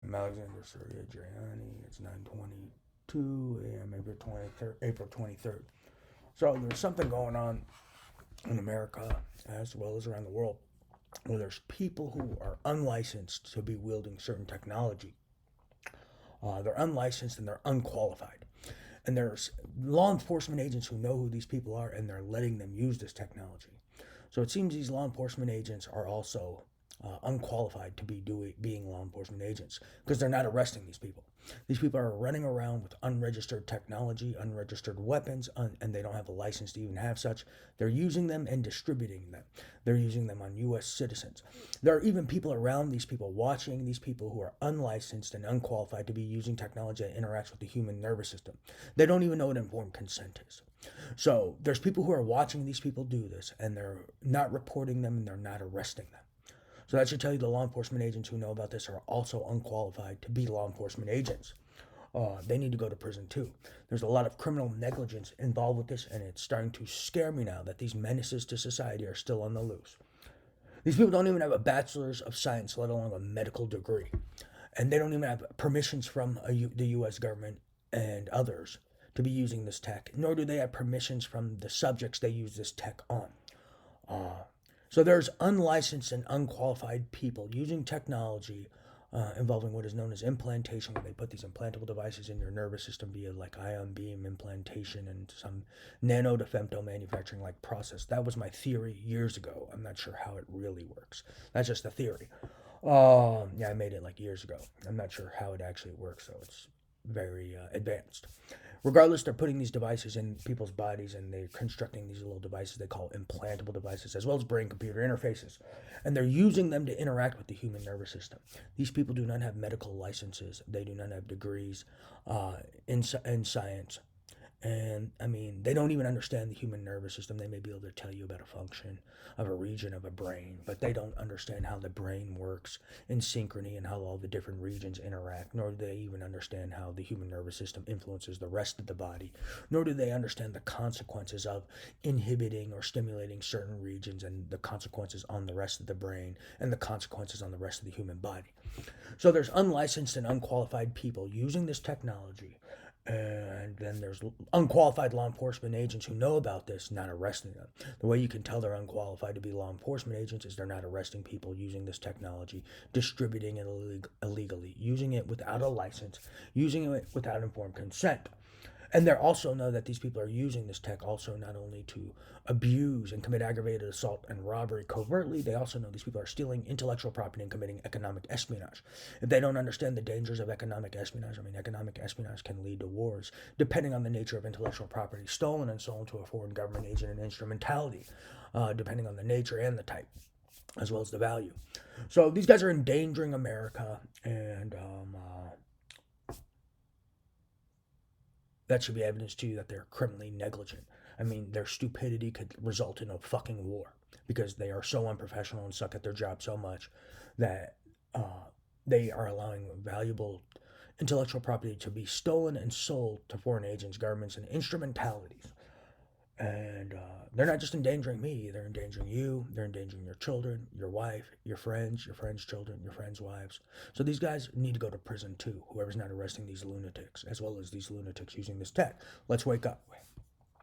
I'm Alexander Surya Gianni. It's 9:22 a.m. April 23rd. So there's something going on in America as well as around the world where there's people who are unlicensed to be wielding certain technology. They're unlicensed and they're unqualified. And there's law enforcement agents who know who these people are and they're letting them use this technology. So it seems these law enforcement agents are also unqualified to be being law enforcement agents because they're not arresting these people. These people are running around with unregistered technology, unregistered weapons, and they don't have a license to even have such. They're using them and distributing them. They're using them on U.S. citizens. There are even people around these people watching these people who are unlicensed and unqualified to be using technology that interacts with the human nervous system. They don't even know what informed consent is. So there's people who are watching these people do this, and they're not reporting them and they're not arresting them. So that should tell you the law enforcement agents who know about this are also unqualified to be law enforcement agents. They need to go to prison too. There's a lot of criminal negligence involved with this, and it's starting to scare me now that these menaces to society are still on the loose. These people don't even have a bachelor's of science, let alone a medical degree. And they don't even have permissions from the U.S. government and others to be using this tech, nor do they have permissions from the subjects they use this tech on. So there's unlicensed and unqualified people using technology involving what is known as implantation, where they put these implantable devices in your nervous system via like ion beam implantation and some nano to femto manufacturing like process. That was my theory years ago. I'm not sure how it really works. That's just a theory. Yeah, I made it like years ago. I'm not sure how it actually works, so it's very advanced. Regardless, they're putting these devices in people's bodies and they're constructing these little devices they call implantable devices, as well as brain computer interfaces. And they're using them to interact with the human nervous system. These people do not have medical licenses, they do not have degrees in science. And I mean, they don't even understand the human nervous system. They may be able to tell you about a function of a region of a brain, but they don't understand how the brain works in synchrony and how all the different regions interact, nor do they even understand how the human nervous system influences the rest of the body, nor do they understand the consequences of inhibiting or stimulating certain regions and the consequences on the rest of the brain and the consequences on the rest of the human body. So there's unlicensed and unqualified people using this technology, and then there's unqualified law enforcement agents who know about this, not arresting them. The way you can tell they're unqualified to be law enforcement agents is they're not arresting people using this technology, distributing it illegally, using it without a license, using it without informed consent. And they also know that these people are using this tech also not only to abuse and commit aggravated assault and robbery covertly, they also know these people are stealing intellectual property and committing economic espionage. If they don't understand the dangers of economic espionage, I mean, economic espionage can lead to wars, depending on the nature of intellectual property stolen and sold to a foreign government agent and instrumentality, depending on the nature and the type, as well as the value. So these guys are endangering America, and that should be evidence to you that they're criminally negligent. I mean, their stupidity could result in a fucking war because they are so unprofessional and suck at their job so much that they are allowing valuable intellectual property to be stolen and sold to foreign agents, governments, and instrumentalities. And they're not just endangering me, they're endangering you, they're endangering your children, your wife, your friends' children, your friends' wives. So these guys need to go to prison too, whoever's not arresting these lunatics, as well as these lunatics using this tech. Let's wake up.